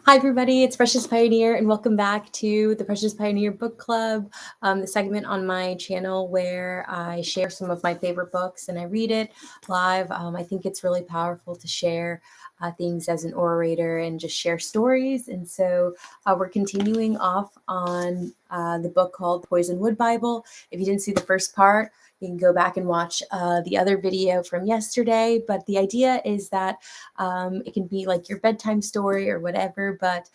Hi, everybody. It's Precious Pioneer, and welcome back to the Precious Pioneer Book Club, the segment on my channel where I share some of my favorite books and I read it live. I think it's really powerful to share things as an orator and just share stories. And so we're continuing off on the book called Poisonwood Bible. If you didn't see the first part, you can go back and watch the other video from yesterday. But the idea is that it can be like your bedtime story or whatever, but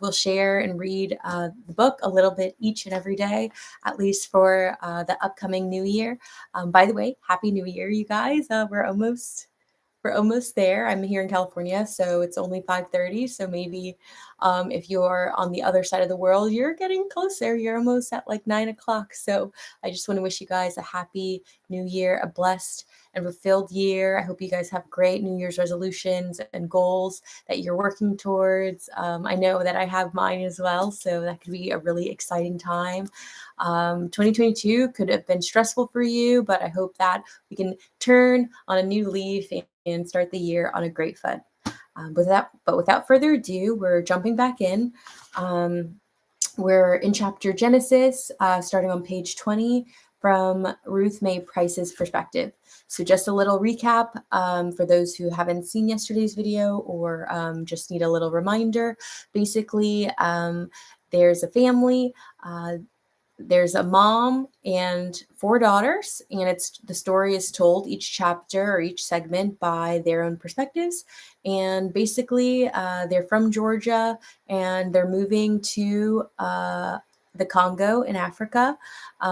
we'll share and read the book a little bit each and every day, at least for the upcoming new year. By the way, Happy New Year, you guys. We're almost there. I'm here in California, so it's only 5:30. So maybe if you're on the other side of the world, you're getting closer. You're almost at like 9 o'clock. So I just want to wish you guys a happy new year, a blessed and fulfilled year. I hope you guys have great New Year's resolutions and goals that you're working towards. I know that I have mine as well, so that could be a really exciting time. 2022 could have been stressful for you, but I hope that we can turn on a new leaf and start the year on a great foot. Without further ado, we're jumping back in. We're in chapter Genesis, starting on page 20 from Ruth May Price's perspective. So just a little recap for those who haven't seen yesterday's video or just need a little reminder. Basically, there's a family. There's a mom and four daughters, and the story is told each chapter or each segment by their own perspectives. And basically, they're from Georgia and they're moving to the Congo in Africa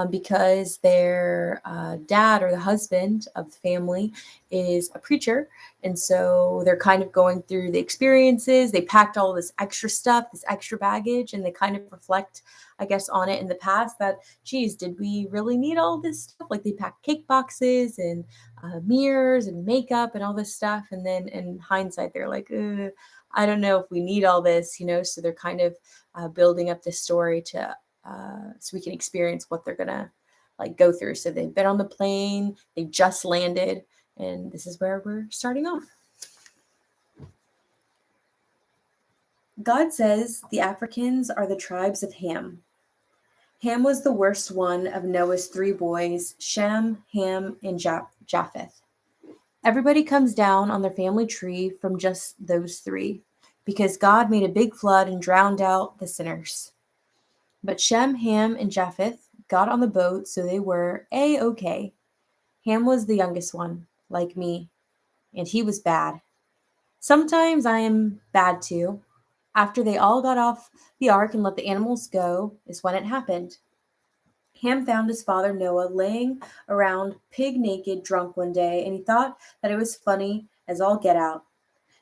because their dad or the husband of the family is a preacher. And so they're kind of going through the experiences. They packed all this extra stuff, this extra baggage, and they kind of reflect, I guess, on it in the past that, geez, did we really need all this stuff? Like they packed cake boxes and mirrors and makeup and all this stuff. And then in hindsight, they're like, I don't know if we need all this, So they're kind of building up this story to so we can experience what they're gonna like go through. So they've been on the plane, they just landed, and this is where we're starting off. God says the Africans are the tribes of Ham. Ham was the worst one of Noah's three boys, Shem, Ham, and Japheth. Everybody comes down on their family tree from just those three, because God made a big flood and drowned out the sinners. But Shem, Ham, and Japheth got on the boat, so they were A-okay. Ham was the youngest one, like me, and he was bad. Sometimes I am bad too. After they all got off the ark and let the animals go is when it happened. Ham found his father Noah laying around pig naked drunk one day, and he thought that it was funny as all get out.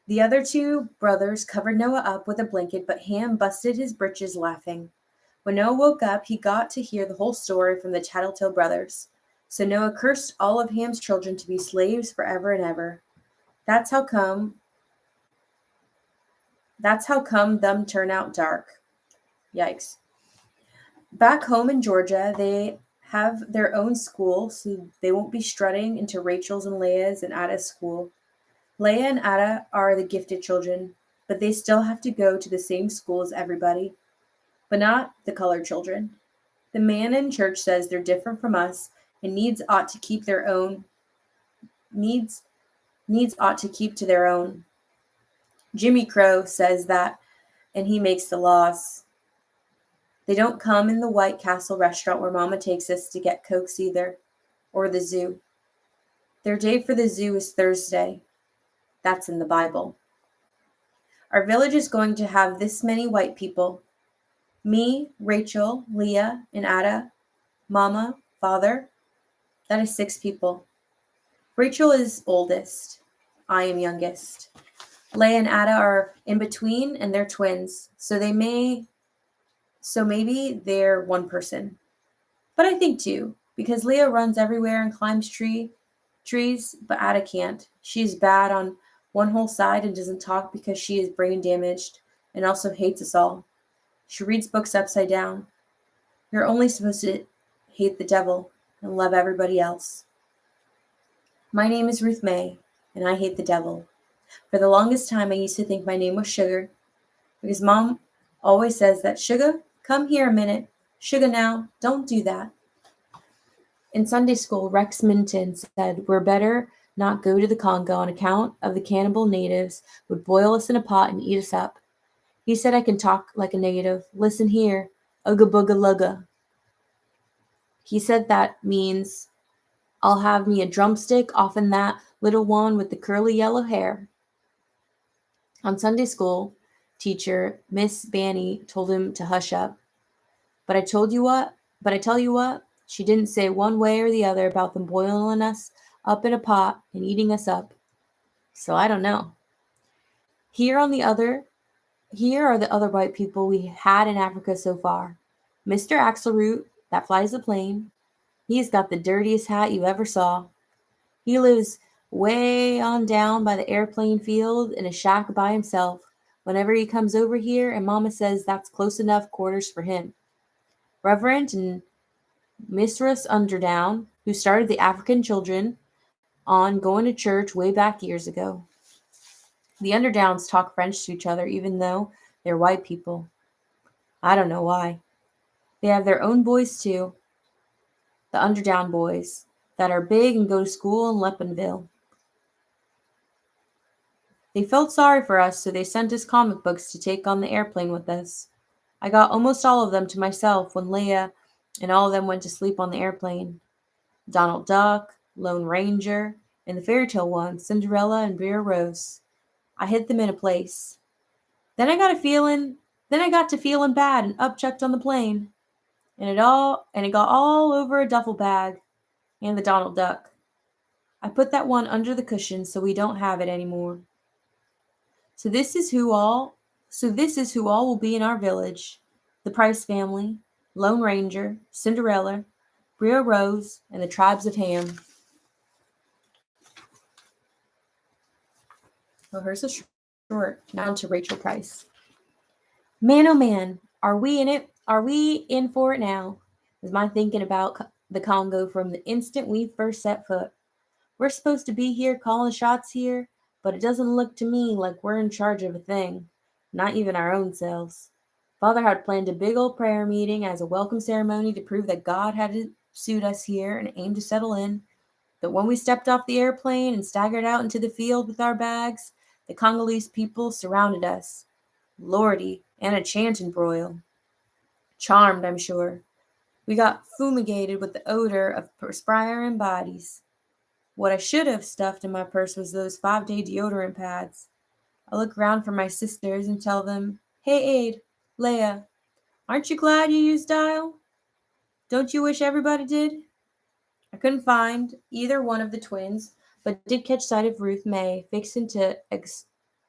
The other two brothers covered Noah up with a blanket, but Ham busted his britches laughing. When Noah woke up, he got to hear the whole story from the Tattletale brothers. So Noah cursed all of Ham's children to be slaves forever and ever. That's how come them turn out dark. Yikes. Back home in Georgia, they have their own school, so they won't be strutting into Rachel's and Leah's and Adah's school. Leah and Adah are the gifted children, but they still have to go to the same school as everybody, but not the colored children. The man in church says they're different from us and needs ought to keep to their own. Jimmy Crow says that, and he makes the laws. They don't come in the White Castle restaurant where Mama takes us to get Cokes either, or the zoo. Their day for the zoo is Thursday. That's in the Bible. Our village is going to have this many white people. Me, Rachel, Leah, and Adah, Mama, Father. That is 6 people. Rachel is oldest. I am youngest. Leah and Adah are in between, and they're twins, so maybe they're one person. But I think 2, because Leah runs everywhere and climbs trees, but Adah can't. She's bad on one whole side and doesn't talk because she is brain damaged and also hates us all. She reads books upside down. You're only supposed to hate the devil and love everybody else. My name is Ruth May, and I hate the devil. For the longest time, I used to think my name was Sugar, because Mom always says that, Sugar, come here a minute. Sugar now, don't do that. In Sunday school, Rex Minton said, we're better not go to the Congo on account of the cannibal natives would boil us in a pot and eat us up. He said I can talk like a native. Listen here, ugga bugga lugga. He said that means I'll have me a drumstick, often that little one with the curly yellow hair. On Sunday school, teacher Miss Banny told him to hush up. But I tell you what, she didn't say one way or the other about them boiling us up in a pot and eating us up. So I don't know. Here are the other white people we had in Africa so far. Mr. Axelroot, that flies the plane. He's got the dirtiest hat you ever saw. He lives way on down by the airplane field in a shack by himself. Whenever he comes over here, and Mama says that's close enough quarters for him. Reverend and Mistress Underdown, who started the African children on going to church way back years ago. The Underdowns talk French to each other even though they're white people. I don't know why. They have their own boys too, the Underdown boys, that are big and go to school in Lepenville. They felt sorry for us, so they sent us comic books to take on the airplane with us. I got almost all of them to myself when Leia and all of them went to sleep on the airplane. Donald Duck, Lone Ranger, and the fairy tale ones, Cinderella and Brer Rose. I hid them in a place. Then I got to feeling bad and upchucked on the plane. And it got all over a duffel bag and the Donald Duck. I put that one under the cushion so we don't have it anymore. So this is who all will be in our village. The Price family, Lone Ranger, Cinderella, Brer Rose, and the tribes of Ham. Well, here's a short now to Rachel Price. Man, oh man, are we in it? Are we in for it now? Was my thinking about the Congo from the instant we first set foot. We're supposed to be here calling shots here, but it doesn't look to me like we're in charge of a thing, not even our own selves. Father had planned a big old prayer meeting as a welcome ceremony to prove that God had suit us here and aimed to settle in. But when we stepped off the airplane and staggered out into the field with our bags, the Congolese people surrounded us. Lordy, and a chanting broil. Charmed, I'm sure. We got fumigated with the odor of perspiring bodies. What I should have stuffed in my purse was those 5-day deodorant pads. I look around for my sisters and tell them, hey, Aid, Leia, aren't you glad you used Dial? Don't you wish everybody did? I couldn't find either one of the twins, but did catch sight of Ruth May, fixing to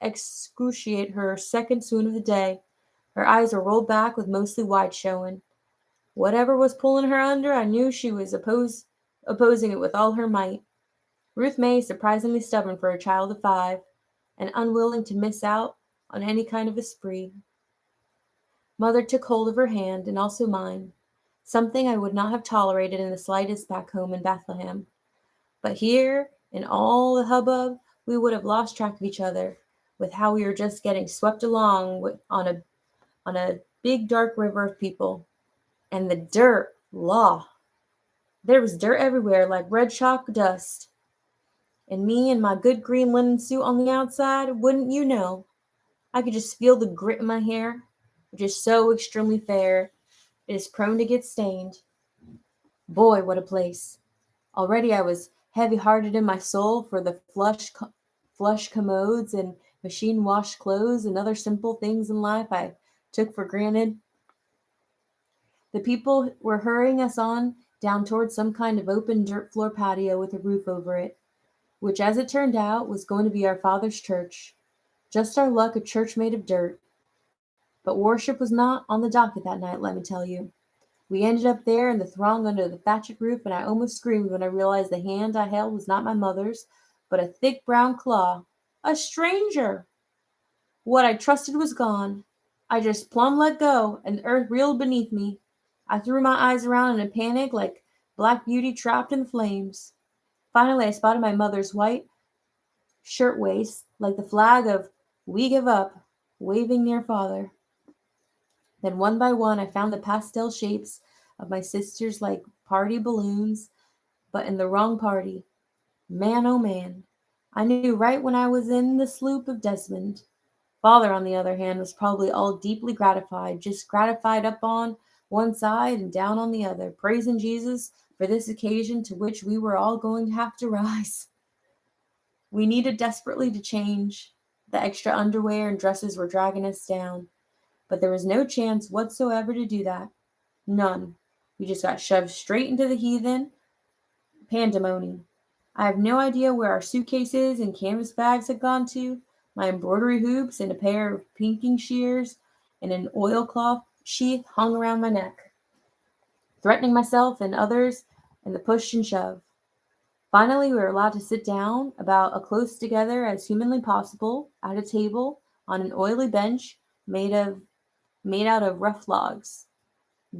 excruciate her second swoon of the day. Her eyes were rolled back with mostly white showing. Whatever was pulling her under, I knew she was opposing it with all her might. Ruth May is surprisingly stubborn for a child of 5, and unwilling to miss out on any kind of a spree. Mother took hold of her hand, and also mine, something I would not have tolerated in the slightest back home in Bethlehem. But here, in all the hubbub, we would have lost track of each other, with how we were just getting swept along on a big dark river of people. And the dirt, law. There was dirt everywhere like red chalk dust. And me in my good green linen suit on the outside, wouldn't you know? I could just feel the grit in my hair, which is so extremely fair, it is prone to get stained. Boy, what a place. Already I was heavy-hearted in my soul for the flush commodes and machine-washed clothes and other simple things in life I took for granted. The people were hurrying us on down towards some kind of open dirt floor patio with a roof over it, which, as it turned out, was going to be our father's church. Just our luck, a church made of dirt. But worship was not on the docket that night, let me tell you. We ended up there in the throng under the thatched roof, and I almost screamed when I realized the hand I held was not my mother's, but a thick brown claw. A stranger! What I trusted was gone. I just plumb let go, and the earth reeled beneath me. I threw my eyes around in a panic like Black Beauty trapped in flames. Finally, I spotted my mother's white shirtwaist, like the flag of We Give Up, waving near father. Then one by one I found the pastel shapes of my sisters like party balloons, but in the wrong party. Man, oh man. I knew right when I was in the sloop of Desmond. Father, on the other hand, was probably all deeply gratified, just gratified up on one side and down on the other, praising Jesus for this occasion to which we were all going to have to rise. We needed desperately to change. The extra underwear and dresses were dragging us down, but there was no chance whatsoever to do that. None. We just got shoved straight into the heathen pandemonium. I have no idea where our suitcases and canvas bags had gone to. My embroidery hoops and a pair of pinking shears and an oilcloth sheath hung around my neck, threatening myself and others in the push and shove. Finally, we were allowed to sit down about as close together as humanly possible at a table on an oily bench made out of rough logs.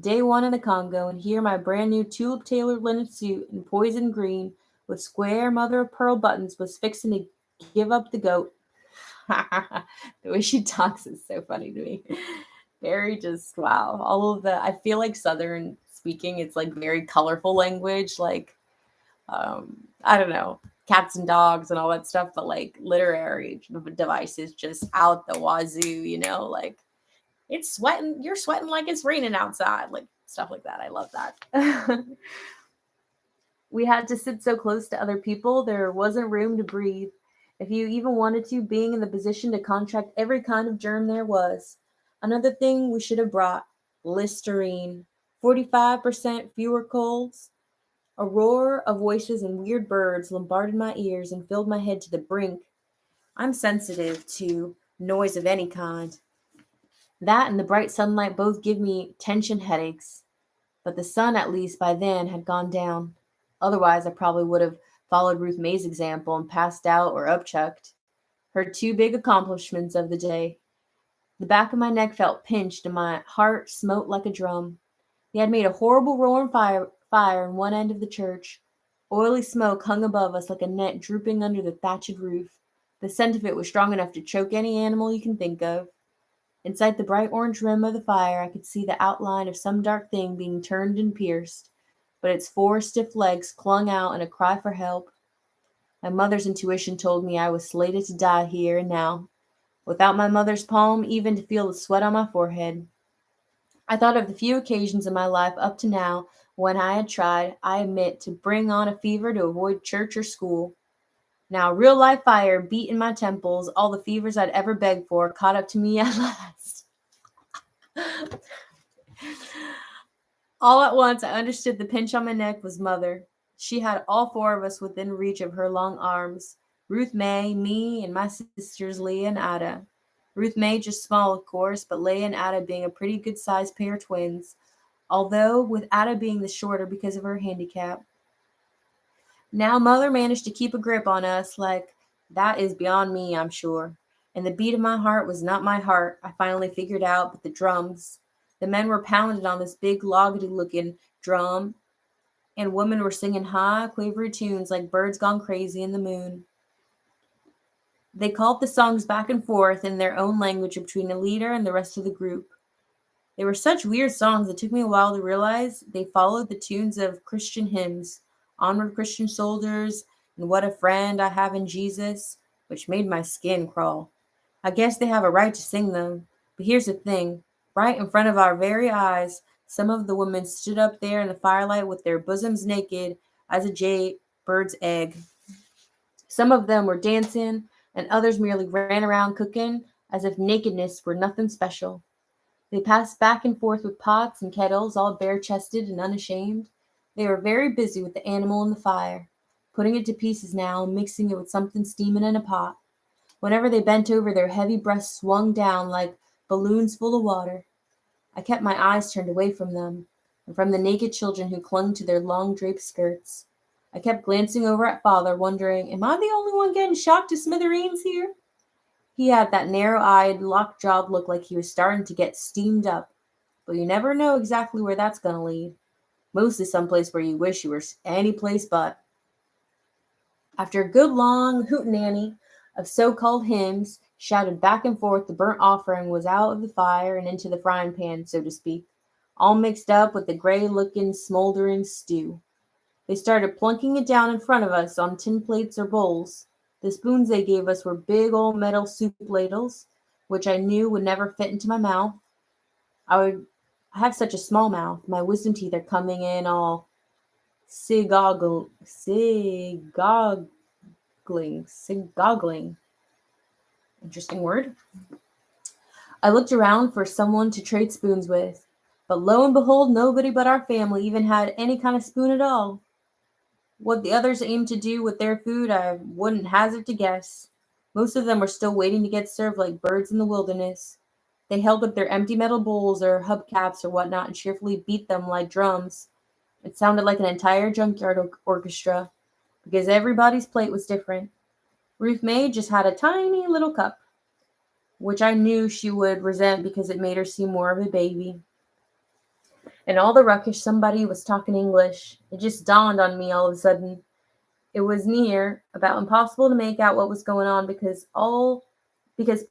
Day one in the Congo, and here my brand new tulip tailored linen suit in poison green with square mother of pearl buttons was fixing to give up the goat. The way she talks is so funny to me. Very just wow. All of the I feel like Southern speaking, it's like very colorful language, like I don't know, cats and dogs and all that stuff, but like literary devices just out the wazoo, like it's sweating, you're sweating like it's raining outside, like stuff like that. I love that. We had to sit so close to other people, there wasn't room to breathe. If you even wanted to, being in the position to contract every kind of germ there was. Another thing we should have brought Listerine. 45% fewer colds. A roar of voices and weird birds bombarded my ears and filled my head to the brink. I'm sensitive to noise of any kind. That and the bright sunlight both give me tension headaches. But the sun, at least by then, had gone down. Otherwise, I probably would have followed Ruth May's example and passed out or upchucked. Her two big accomplishments of the day. The back of my neck felt pinched and my heart smote like a drum. They had made a horrible roaring fire in one end of the church. Oily smoke hung above us like a net drooping under the thatched roof. The scent of it was strong enough to choke any animal you can think of. Inside the bright orange rim of the fire, I could see the outline of some dark thing being turned and pierced, but its four stiff legs clung out in a cry for help. My mother's intuition told me I was slated to die here and now, without my mother's palm even to feel the sweat on my forehead. I thought of the few occasions in my life up to now when I had tried, I admit, to bring on a fever to avoid church or school. Now, real life fire beat in my temples, all the fevers I'd ever begged for caught up to me at last. All at once, I understood the pinch on my neck was mother. She had all four of us within reach of her long arms. Ruth May, me, and my sisters Leah and Adah. Ruth May just small, of course, but Leah and Adah being a pretty good-sized pair of twins, although with Adah being the shorter because of her handicap. Now mother managed to keep a grip on us like that is beyond me, I'm sure. And the beat of my heart was not my heart, I finally figured out, but the drums. The men were pounding on this big loggedy-looking drum, and women were singing high, quavery tunes like birds gone crazy in the moon. They called the songs back and forth in their own language between the leader and the rest of the group. They were such weird songs it took me a while to realize they followed the tunes of Christian hymns, Onward Christian Soldiers, and What a Friend I Have in Jesus, which made my skin crawl. I guess they have a right to sing them, but here's the thing. Right in front of our very eyes, some of the women stood up there in the firelight with their bosoms naked as a jay bird's egg. Some of them were dancing, and others merely ran around cooking as if nakedness were nothing special. They passed back and forth with pots and kettles, all bare-chested and unashamed. They were very busy with the animal in the fire, putting it to pieces now and mixing it with something steaming in a pot. Whenever they bent over, their heavy breasts swung down like balloons full of water. I kept my eyes turned away from them, and from the naked children who clung to their long draped skirts. I kept glancing over at father, wondering, am I the only one getting shocked to smithereens here? He had that narrow-eyed, lockjawed look like he was starting to get steamed up, but you never know exactly where that's going to lead. Mostly someplace where you wish you were any place but. After a good long hootenanny of so-called hymns, shouted back and forth. The burnt offering was out of the fire and into the frying pan, so to speak, all mixed up with the gray-looking, smoldering stew. They started plunking it down in front of us on tin plates or bowls. The spoons they gave us were big old metal soup ladles, which I knew would never fit into my mouth. I have such a small mouth. My wisdom teeth are coming in all sigoggling. Interesting word. I looked around for someone to trade spoons with, but lo and behold, nobody but our family even had any kind of spoon at all. What the others aimed to do with their food, I wouldn't hazard to guess. Most of them were still waiting to get served like birds in the wilderness. They held up their empty metal bowls or hubcaps or whatnot and cheerfully beat them like drums. It sounded like an entire junkyard orchestra, because everybody's plate was different. Ruth May just had a tiny little cup, which I knew she would resent because it made her seem more of a baby. In all the ruckus, somebody was talking English. It just dawned on me all of a sudden. It was near about impossible to make out what was going on because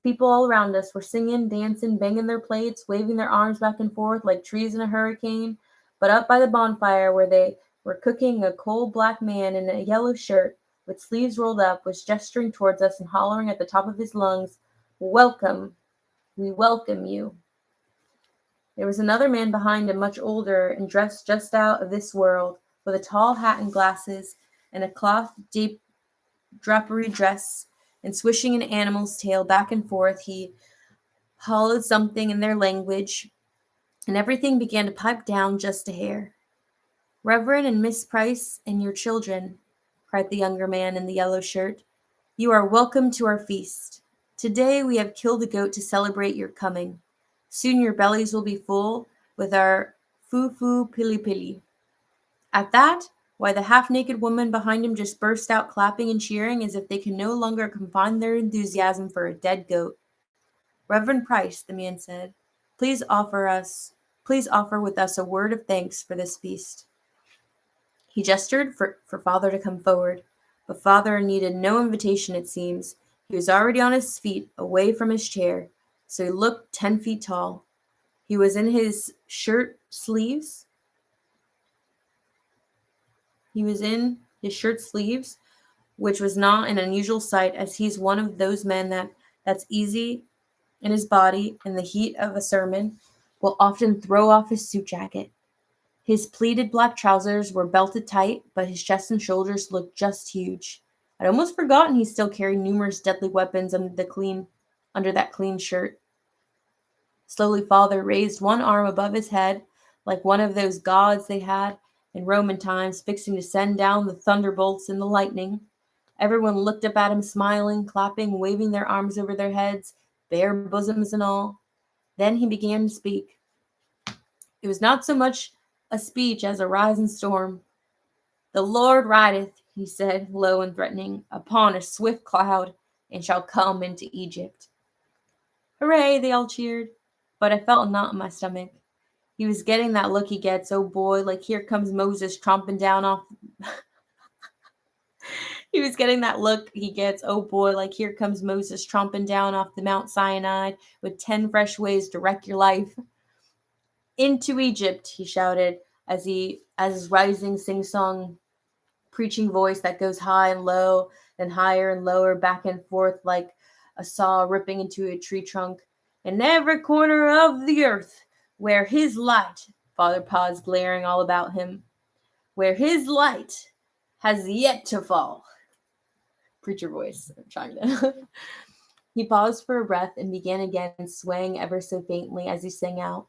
people all around us were singing, dancing, banging their plates, waving their arms back and forth like trees in a hurricane. But up by the bonfire where they were cooking, a cold black man in a yellow shirt with sleeves rolled up was gesturing towards us and hollering at the top of his lungs, "Welcome, we welcome you." There was another man behind him, much older and dressed just out of this world, with a tall hat and glasses and a cloth deep drapery dress, and swishing an animal's tail back and forth, he hollered something in their language, and everything began to pipe down just a hair. "Reverend and Miss Price and your children," cried the younger man in the yellow shirt, "you are welcome to our feast. Today we have killed a goat to celebrate your coming. Soon your bellies will be full with our foo-foo pili-pili." At that, why the half-naked woman behind him just burst out clapping and cheering as if they could no longer confine their enthusiasm for a dead goat. "Reverend Price," the man said, please offer with us a word of thanks for this feast." He gestured for Father to come forward, but Father needed no invitation, it seems. He was already on his feet, away from his chair, so he looked 10 feet tall. He was in his shirt sleeves. Which was not an unusual sight, as he's one of those men that's easy in his body in the heat of a sermon will often throw off his suit jacket. His pleated black trousers were belted tight, but his chest and shoulders looked just huge. I'd almost forgotten he still carried numerous deadly weapons under that clean shirt. Slowly, Father raised one arm above his head, like one of those gods they had in Roman times, fixing to send down the thunderbolts and the lightning. Everyone looked up at him, smiling, clapping, waving their arms over their heads, bare bosoms and all. Then he began to speak. It was not so much a speech as a rising storm. "The Lord rideth," he said, low and threatening, "upon a swift cloud, and shall come into Egypt." "Hooray!" they all cheered, but I felt a knot in my stomach. He was getting that look he gets, oh boy, like here comes Moses tromping down off... He was getting that look he gets, oh boy, like here comes Moses tromping down off the Mount Sinai with 10 fresh ways to wreck your life. "Into Egypt," he shouted, as his rising sing-song preaching voice that goes high and low, then higher and lower, back and forth like a saw ripping into a tree trunk. "In every corner of the earth, where his light," Father paused, glaring all about him, "where his light has yet to fall." Preacher voice. I'm trying to. He paused for a breath and began again, swaying ever so faintly as he sang out,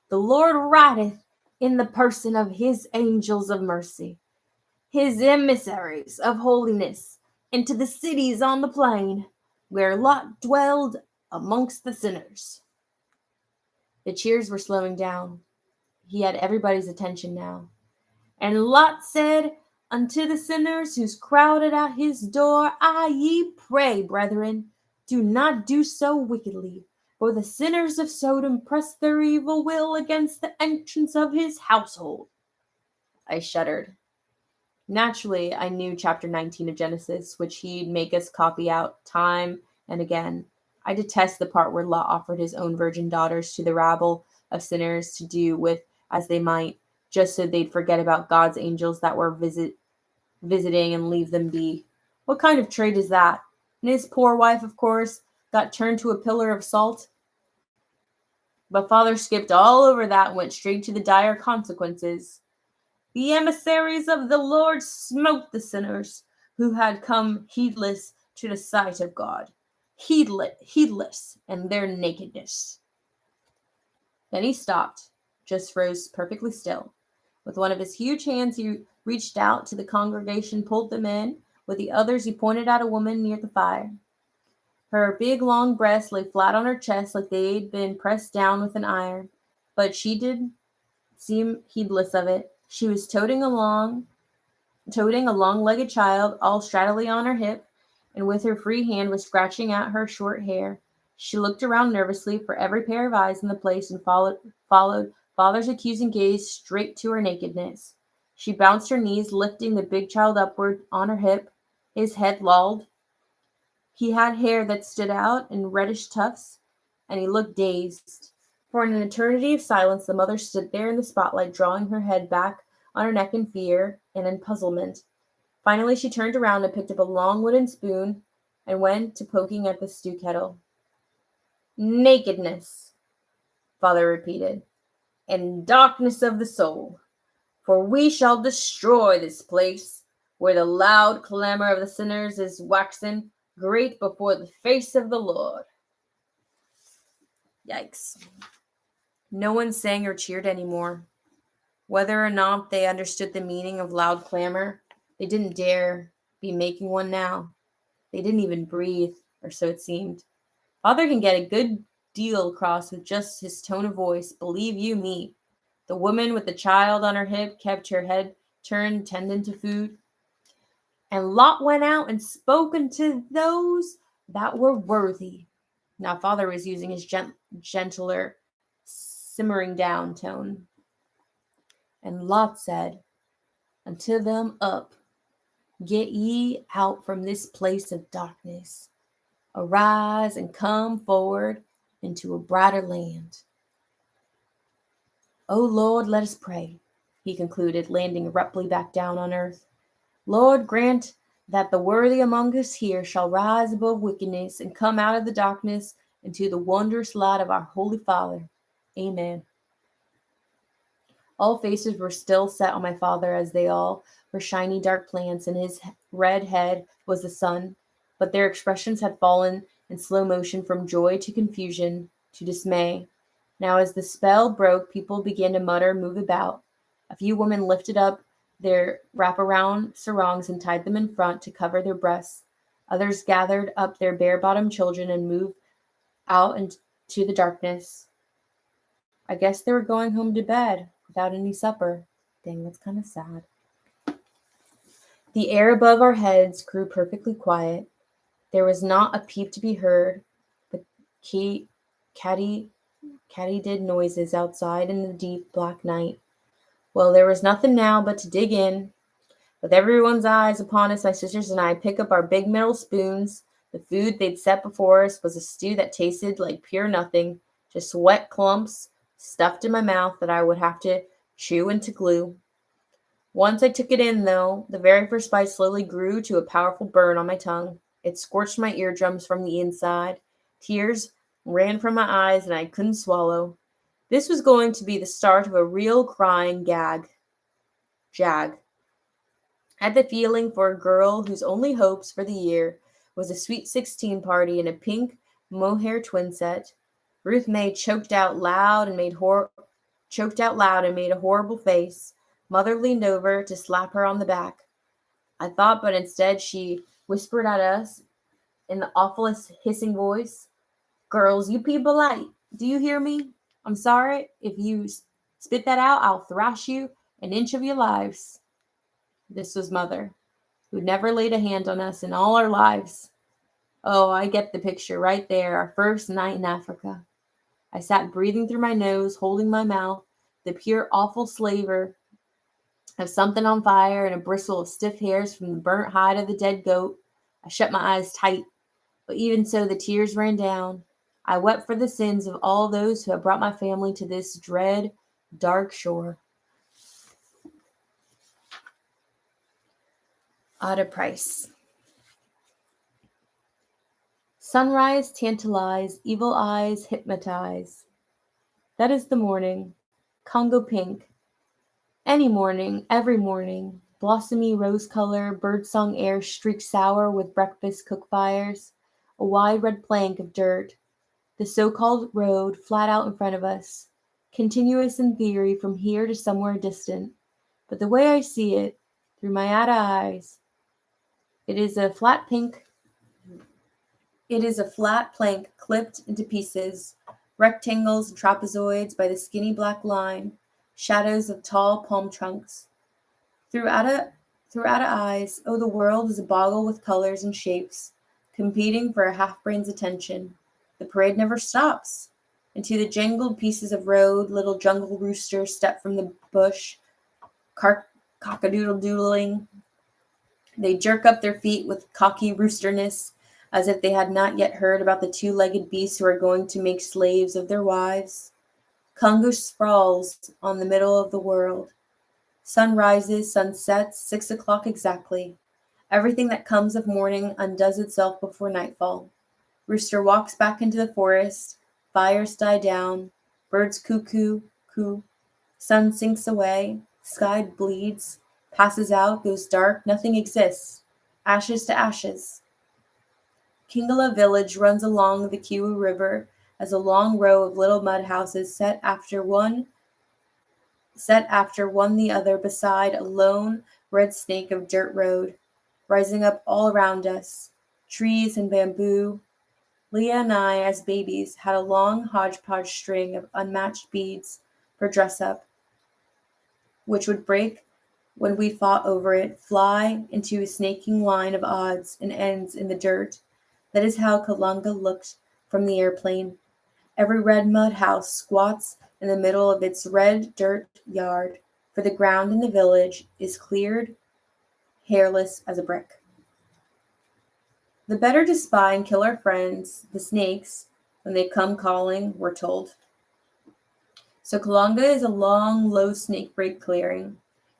"The Lord rideth in the person of his angels of mercy, his emissaries of holiness, into the cities on the plain, where Lot dwelled amongst the sinners." The cheers were slowing down. He had everybody's attention now. "And Lot said unto the sinners who's crowded at his door, I ye pray, brethren, do not do so wickedly, for the sinners of Sodom press their evil will against the entrance of his household." I shuddered. Naturally, I knew chapter 19 of Genesis, which he'd make us copy out time and again. I detest the part where Lot offered his own virgin daughters to the rabble of sinners to do with as they might, just so they'd forget about God's angels that were visiting and leave them be. What kind of trade is that? And his poor wife, of course, got turned to a pillar of salt. But father skipped all over that and went straight to the dire consequences. The emissaries of the Lord smote the sinners who had come heedless to the sight of God, heedless in their nakedness. Then he stopped, just froze perfectly still. With one of his huge hands, he reached out to the congregation, pulled them in. With the others, he pointed at a woman near the fire. Her big, long breasts lay flat on her chest like they'd been pressed down with an iron, but she did seem heedless of it. She was toting a long-legged child, all straddly on her hip, and with her free hand was scratching at her short hair. She looked around nervously for every pair of eyes in the place and followed father's accusing gaze straight to her nakedness. She bounced her knees, lifting the big child upward on her hip. His head lolled. He had hair that stood out in reddish tufts, and he looked dazed. For an eternity of silence, the mother stood there in the spotlight, drawing her head back on her neck in fear and in puzzlement. Finally, she turned around and picked up a long wooden spoon and went to poking at the stew kettle. Nakedness, father repeated, and darkness of the soul, for we shall destroy this place, where the loud clamor of the sinners is waxen great before the face of the Lord. Yikes. No one sang or cheered anymore. Whether or not they understood the meaning of loud clamor, they didn't dare be making one now. They didn't even breathe, or so it seemed. Father can get a good deal across with just his tone of voice, believe you me. The woman with the child on her hip kept her head turned, tending to food. And Lot went out and spoke unto those that were worthy. Now father was using his gentler, simmering down tone. And Lot said unto them, Up, get ye out from this place of darkness. Arise and come forward into a brighter land. O Lord, let us pray, he concluded, landing abruptly back down on earth. Lord, grant that the worthy among us here shall rise above wickedness and come out of the darkness into the wondrous light of our Holy Father. Amen. All faces were still set on my father, as they all were shiny dark plants, and his red head was the sun, but their expressions had fallen in slow motion from joy to confusion to dismay. Now as the spell broke, people began to mutter, move about. A few women lifted up their wraparound sarongs and tied them in front to cover their breasts. Others gathered up their bare-bottomed children and moved out into the darkness. I guess they were going home to bed without any supper. Dang, that's kind of sad. The air above our heads grew perfectly quiet. There was not a peep to be heard. The catty did noises outside in the deep black night. Well, there was nothing now but to dig in. With everyone's eyes upon us, my sisters and I pick up our big metal spoons. The food they'd set before us was a stew that tasted like pure nothing, just wet clumps stuffed in my mouth that I would have to chew into glue. Once I took it in, though, the very first bite slowly grew to a powerful burn on my tongue. It scorched my eardrums from the inside. Tears ran from my eyes, and I couldn't swallow. This was going to be the start of a real crying jag. I had the feeling for a girl whose only hopes for the year was a sweet 16 party and a pink mohair twin set. Ruth May choked out loud and made a horrible face. Mother leaned over to slap her on the back. I thought, but instead she whispered at us in the awfulest hissing voice, Girls, you be polite. Do you hear me? I'm sorry. If you spit that out, I'll thrash you an inch of your lives. This was Mother, who'd never laid a hand on us in all our lives. Oh, I get the picture right there, our first night in Africa. I sat breathing through my nose, holding my mouth, the pure awful savor of something on fire and a bristle of stiff hairs from the burnt hide of the dead goat. I shut my eyes tight, But even so, the tears ran down. I wept for the sins of all those who have brought my family to this dread, dark shore. Adah Price. Sunrise tantalize, evil eyes hypnotize. That is the morning, Congo pink. Any morning, every morning, blossomy rose color, birdsong air streaked sour with breakfast cook fires, a wide red plank of dirt, the so-called road flat out in front of us, continuous in theory from here to somewhere distant. But the way I see it, through my Adah eyes, it is a flat plank clipped into pieces, rectangles and trapezoids by the skinny black line, shadows of tall palm trunks. Through Adah eyes, oh, the world is a boggle with colors and shapes, competing for a half-brain's attention. The parade never stops. Into the jangled pieces of road, little jungle roosters step from the bush, cock-a-doodle-doodling. They jerk up their feet with cocky roosterness, as if they had not yet heard about the two-legged beasts who are going to make slaves of their wives. Congo sprawls on the middle of the world. Sun rises, sun sets, 6 o'clock exactly. Everything that comes of morning undoes itself before nightfall. Rooster walks back into the forest. Fires die down. Birds cuckoo, coo. Sun sinks away. Sky bleeds. Passes out, goes dark. Nothing exists. Ashes to ashes. Kingala village runs along the Kiwu River as a long row of little mud houses set after one the other beside a lone red snake of dirt road, rising up all around us, trees and bamboo. Leah and I, as babies, had a long hodgepodge string of unmatched beads for dress-up, which would break when we fought over it, fly into a snaking line of odds and ends in the dirt. That is how Kilanga looked from the airplane. Every red mud house squats in the middle of its red dirt yard, for the ground in the village is cleared, hairless as a brick. The better to spy and kill our friends, the snakes, when they come calling, we're told. So Kilanga is a long, low snake break clearing.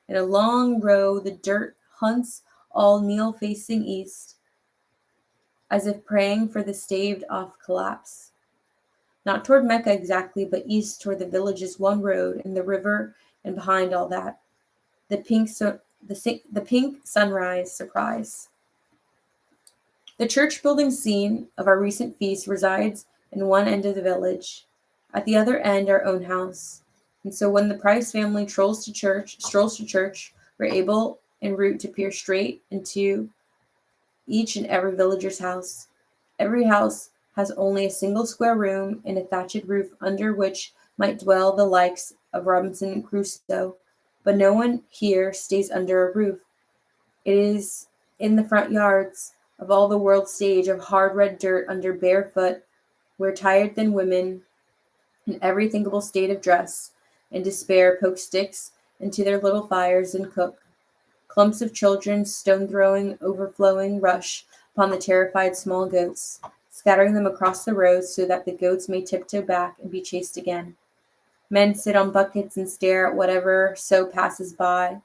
In a long row, the dirt hunts all kneel facing east, as if praying for the staved-off collapse. Not toward Mecca exactly, but east toward the village's one road and the river, and behind all that, the pink sunrise surprise. The church building scene of our recent feast resides in one end of the village, at the other end our own house. And so when the Price family strolls to church, we're able en route to peer straight into each and every villager's house. Every house has only a single square room and a thatched roof under which might dwell the likes of Robinson Crusoe, but no one here stays under a roof. It is in the front yards of all the world stage of hard red dirt under barefoot, where tired thin women in every thinkable state of dress and despair poke sticks into their little fires and cook. Clumps of children, stone-throwing, overflowing, rush upon the terrified small goats, scattering them across the roads so that the goats may tiptoe back and be chased again. Men sit on buckets and stare at whatever so passes by.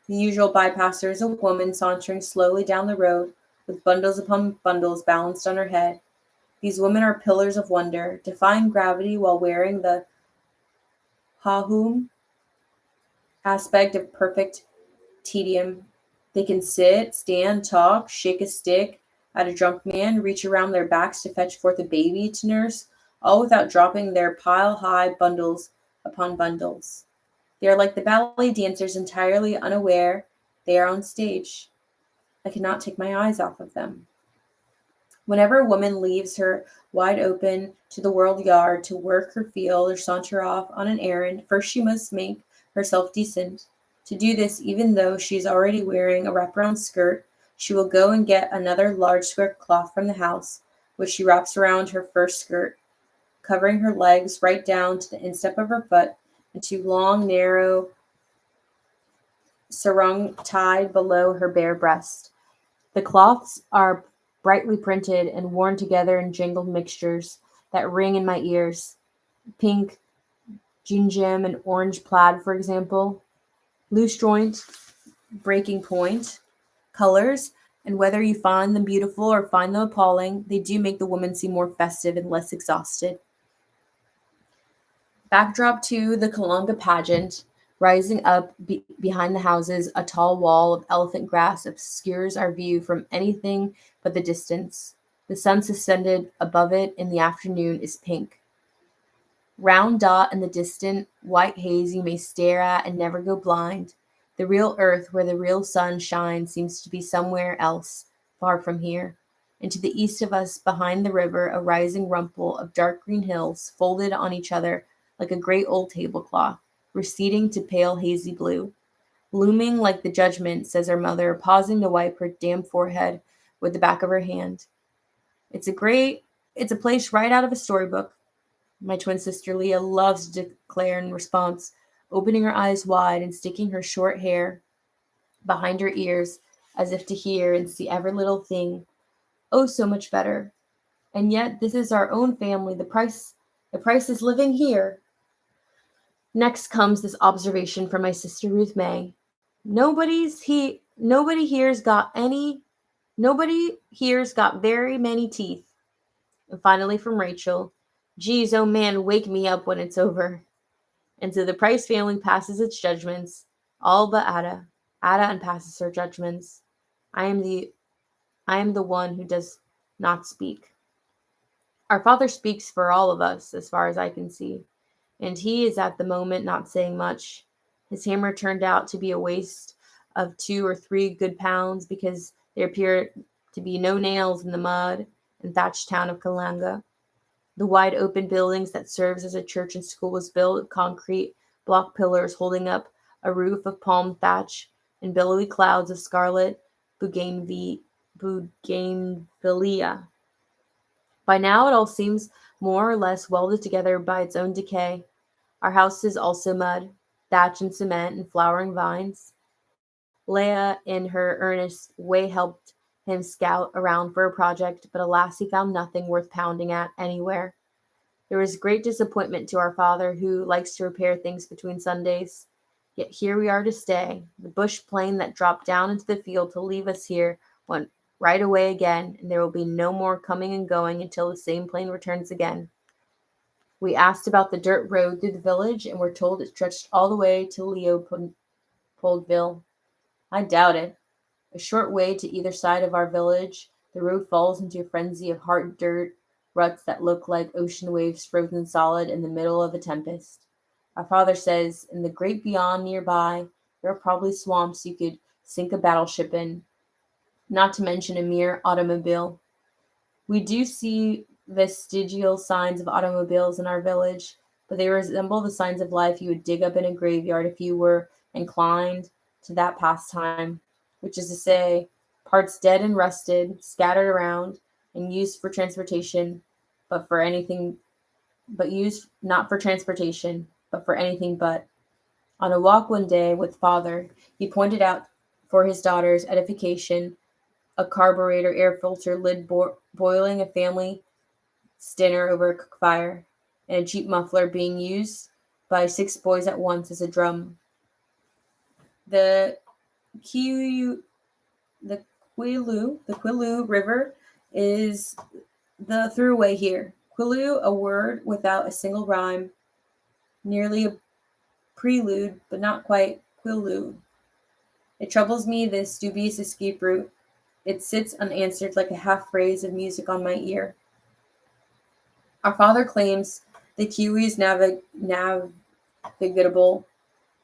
The usual bypasser is a woman sauntering slowly down the road with bundles upon bundles balanced on her head. These women are pillars of wonder, defying gravity while wearing the hahum aspect of perfect tedium. They can sit, stand, talk, shake a stick at a drunk man, reach around their backs to fetch forth a baby to nurse, all without dropping their pile-high bundles upon bundles. They are like the ballet dancers, entirely unaware they are on stage. I cannot take my eyes off of them. Whenever a woman leaves her wide open to the world yard to work her field or saunter off on an errand, first she must make herself decent. To do this, even though she is already wearing a wraparound skirt, she will go and get another large square cloth from the house, which she wraps around her first skirt, covering her legs right down to the instep of her foot, and two long, narrow sarong tied below her bare breast. The cloths are brightly printed and worn together in jangled mixtures that ring in my ears. Pink, gingham, and orange plaid, for example. Loose joint, breaking point, colors, and whether you find them beautiful or find them appalling, they do make the woman seem more festive and less exhausted. Backdrop to the Kilanga pageant, rising up behind the houses, a tall wall of elephant grass obscures our view from anything but the distance. The sun suspended above it in the afternoon is pink. Round dot in the distant white haze you may stare at and never go blind. The real earth where the real sun shines seems to be somewhere else, far from here. And to the east of us, behind the river, a rising rumple of dark green hills folded on each other like a great old tablecloth, receding to pale hazy blue. Looming like the judgment, says our mother, pausing to wipe her damp forehead with the back of her hand. It's a place right out of a storybook. My twin sister Leah loves to declare in response, opening her eyes wide and sticking her short hair behind her ears as if to hear and see every little thing. Oh, so much better. And yet this is our own family. The price is living here. Next comes this observation from my sister Ruth May. Nobody here's got very many teeth. And finally from Rachel, geez, oh man, wake me up when it's over. And so the Price family passes its judgments, all but Adah. Adah unpasses her judgments. I am the one who does not speak. Our Father speaks for all of us, as far as I can see, and he is at the moment not saying much. His hammer turned out to be a waste of 2 or 3 good pounds because there appear to be no nails in the mud and thatched town of Kilanga. The wide open buildings that serves as a church and school was built of concrete block pillars holding up a roof of palm thatch and billowy clouds of scarlet bougainvillea. By now it all seems more or less welded together by its own decay. Our house is also mud, thatch and cement and flowering vines. Leah, in her earnest way, helped him scout around for a project, but alas, he found nothing worth pounding at anywhere. There was great disappointment to our father, who likes to repair things between Sundays. Yet here we are to stay. The bush plane that dropped down into the field to leave us here went right away again, and there will be no more coming and going until the same plane returns again. We asked about the dirt road through the village, and were told it stretched all the way to Leopoldville. I doubt it. A short way to either side of our village, the road falls into a frenzy of hard dirt ruts that look like ocean waves frozen solid in the middle of a tempest. Our father says in the great beyond nearby, there are probably swamps you could sink a battleship in, not to mention a mere automobile. We do see vestigial signs of automobiles in our village, but they resemble the signs of life you would dig up in a graveyard if you were inclined to that pastime, which is to say, parts dead and rusted, scattered around, and used for transportation, but for anything, but used not for transportation, but for anything but. On a walk one day with father, he pointed out for his daughter's edification a carburetor air filter lid boiling a family dinner over a cook fire, and a cheap muffler being used by 6 boys at once as a drum. The Quilu, the Quilu River is the throughway here. Quilu, a word without a single rhyme, nearly a prelude, but not quite Quilu. It troubles me, this dubious escape route. It sits unanswered like a half phrase of music on my ear. Our father claims the Kiwi is navigable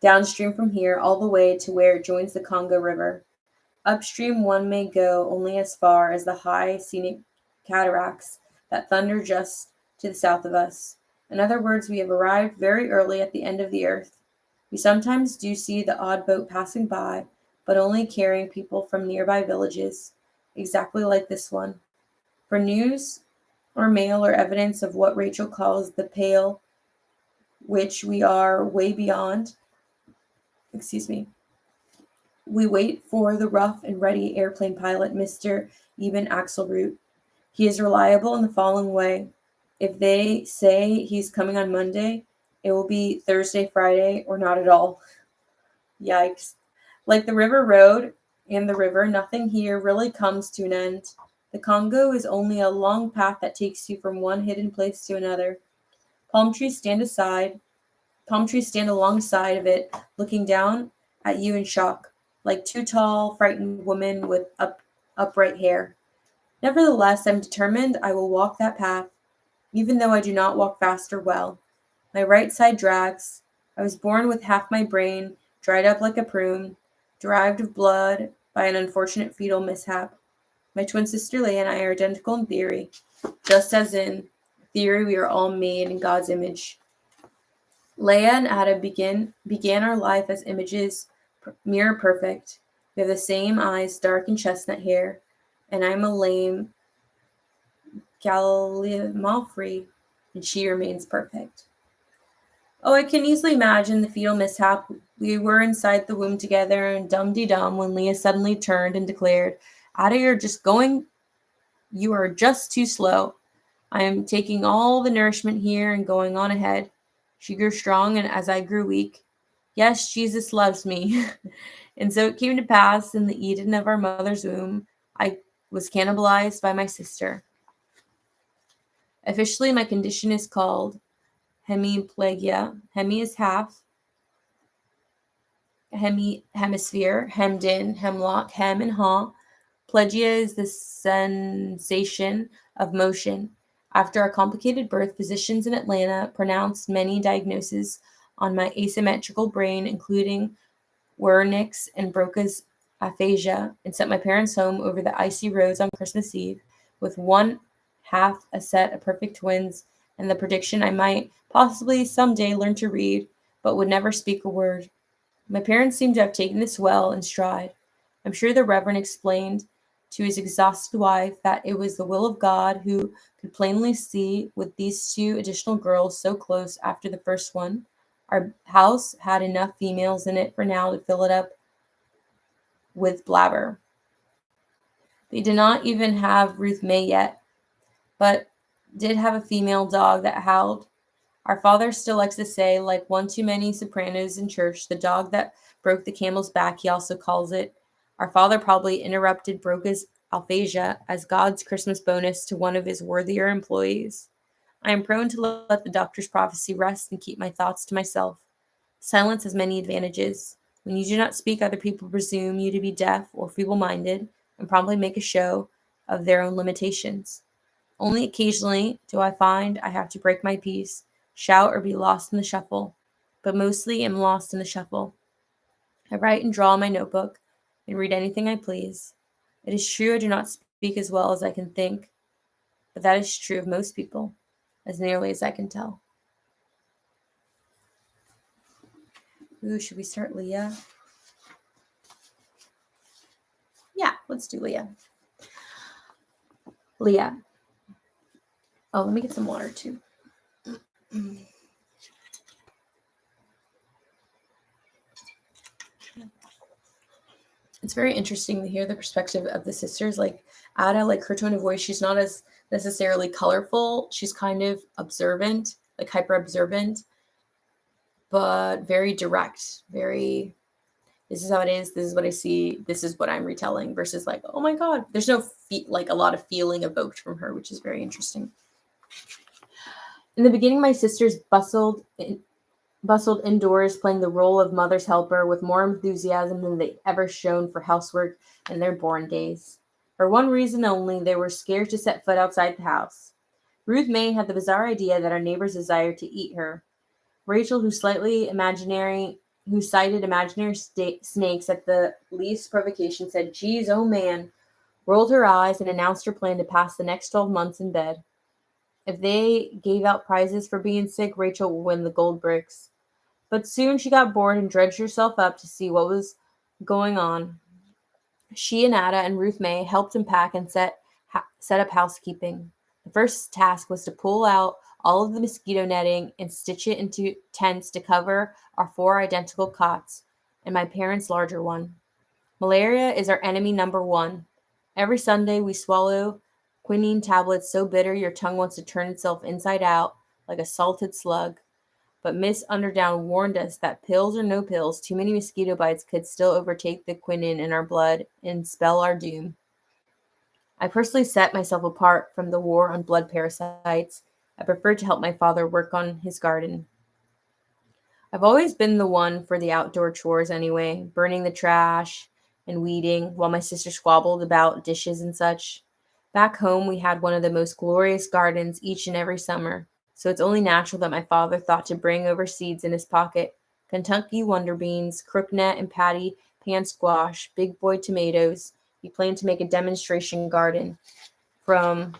downstream from here all the way to where it joins the Congo River. Upstream one may go only as far as the high scenic cataracts that thunder just to the south of us. In other words, we have arrived very early at the end of the earth. We sometimes do see the odd boat passing by, but only carrying people from nearby villages, exactly like this one. For news or mail or evidence of what Rachel calls the pale, which we are way beyond, we wait for the rough and ready airplane pilot, Mr. even Axelroot. He is reliable in the following way. If they say he's coming on Monday, it will be Thursday, Friday, or not at all. Yikes. Like the river road and the river, nothing here really comes to an end. The Congo is only a long path that takes you from one hidden place to another. Palm trees stand aside. Palm trees stand alongside of it, looking down at you in shock, like two tall, frightened women with upright hair. Nevertheless, I'm determined I will walk that path, even though I do not walk fast or well. My right side drags. I was born with half my brain dried up like a prune, derived of blood by an unfortunate fetal mishap. My twin sister Leah and I are identical in theory, just as in theory we are all made in God's image. Leah and Adah began our life as images, mirror perfect. We have the same eyes, dark and chestnut hair, and I'm a lame Gallimalfrey, and she remains perfect. Oh, I can easily imagine the fetal mishap. We were inside the womb together, and dum-de-dum when Leah suddenly turned and declared, Adah, you are just too slow. I am taking all the nourishment here and going on ahead. She grew strong, and as I grew weak, yes, Jesus loves me. And so it came to pass in the Eden of our mother's womb, I was cannibalized by my sister. Officially, my condition is called hemiplegia. Hemi is half, hemisphere, hemmed in, hemlock, hem, and haw. Plegia is the sensation of motion. After a complicated birth, physicians in Atlanta pronounced many diagnoses on my asymmetrical brain, including Wernicke's and Broca's aphasia, and sent my parents home over the icy roads on Christmas Eve with one half a set of perfect twins and the prediction I might possibly someday learn to read, but would never speak a word. My parents seemed to have taken this well in stride. I'm sure the Reverend explained to his exhausted wife that it was the will of God, who could plainly see with these two additional girls so close after the first one. Our house had enough females in it for now to fill it up with blabber. They did not even have Ruth May yet, but did have a female dog that howled. Our father still likes to say, like one too many sopranos in church, the dog that broke the camel's back, he also calls it. Our father probably interrupted Broca's aphasia as God's Christmas bonus to one of his worthier employees. I am prone to let the doctor's prophecy rest and keep my thoughts to myself. Silence has many advantages. When you do not speak, other people presume you to be deaf or feeble-minded and promptly make a show of their own limitations. Only occasionally do I find I have to break my peace, shout, or be lost in the shuffle, but mostly am lost in the shuffle. I write and draw in my notebook and read anything I please. It is true I do not speak as well as I can think, but that is true of most people, as nearly as I can tell. Ooh, should we start Leah? Yeah, let's do Leah. Leah. Oh, let me get some water too. It's very interesting to hear the perspective of the sisters. Like Adah, like her tone of voice, she's not as necessarily colorful. She's kind of observant, like hyper observant, but very direct, very, this is how it is, this is what I see, this is what I'm retelling, versus like, oh my God, there's no like a lot of feeling evoked from her, which is very interesting. In the beginning, my sisters bustled indoors, playing the role of mother's helper with more enthusiasm than they ever shown for housework in their born days. For one reason only, they were scared to set foot outside the house. Ruth May had the bizarre idea that our neighbors desired to eat her. Rachel, who cited imaginary snakes at the least provocation, said, "Geez, oh man," rolled her eyes and announced her plan to pass the next 12 months in bed. If they gave out prizes for being sick, Rachel would win the gold bricks. But soon she got bored and dredged herself up to see what was going on. She and Adah and Ruth May helped unpack and set up housekeeping. The first task was to pull out all of the mosquito netting and stitch it into tents to cover our 4 identical cots and my parents' larger one. Malaria is our enemy number 1, Every Sunday we swallow quinine tablets so bitter your tongue wants to turn itself inside out like a salted slug. But Miss Underdown warned us that pills or no pills, too many mosquito bites could still overtake the quinine in our blood and spell our doom. I personally set myself apart from the war on blood parasites. I preferred to help my father work on his garden. I've always been the one for the outdoor chores anyway, burning the trash and weeding while my sister squabbled about dishes and such. Back home, we had one of the most glorious gardens each and every summer, so it's only natural that my father thought to bring over seeds in his pocket: Kentucky wonder beans, crooknet and patty, pan squash, big boy tomatoes. He planned to make a demonstration garden from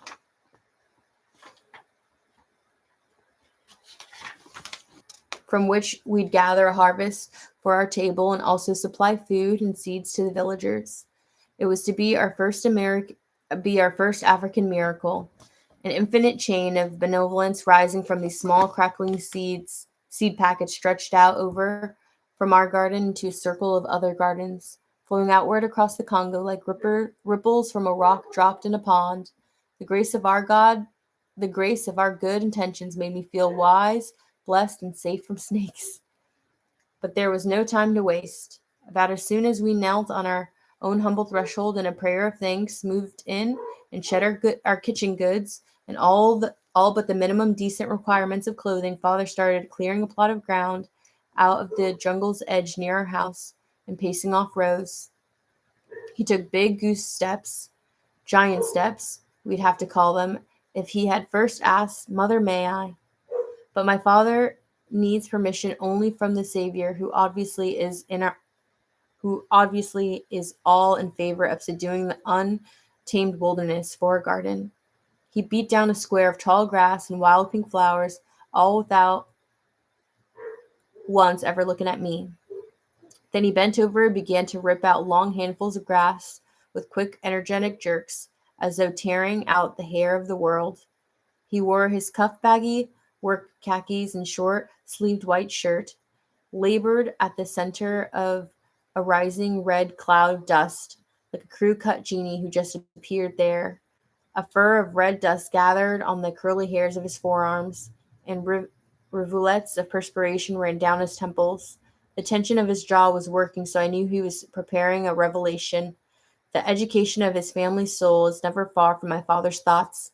which we'd gather a harvest for our table and also supply food and seeds to the villagers. It was to be our first African miracle, an infinite chain of benevolence rising from these small crackling seed packets stretched out over from our garden into a circle of other gardens, flowing outward across the Congo like ripples from a rock dropped in a pond. The grace of our God, the grace of our good intentions made me feel wise, blessed, and safe from snakes. But there was no time to waste. About as soon as we knelt on our own humble threshold and a prayer of thanks, moved in and shed our kitchen goods and all but the minimum decent requirements of clothing, Father started clearing a plot of ground out of the jungle's edge near our house and pacing off rows. He took big goose steps, giant steps, we'd have to call them, if he had first asked, "Mother, may I?" But my father needs permission only from the Savior, who obviously is all in favor of subduing the untamed wilderness for a garden. He beat down a square of tall grass and wild pink flowers, all without once ever looking at me. Then he bent over and began to rip out long handfuls of grass with quick, energetic jerks, as though tearing out the hair of the world. He wore his cuff-baggy work khakis and short-sleeved white shirt, labored at the center of a rising red cloud of dust, like a crew-cut genie who just appeared there. A fur of red dust gathered on the curly hairs of his forearms, and rivulets of perspiration ran down his temples. The tension of his jaw was working, so I knew he was preparing a revelation. The education of his family's soul is never far from my father's thoughts.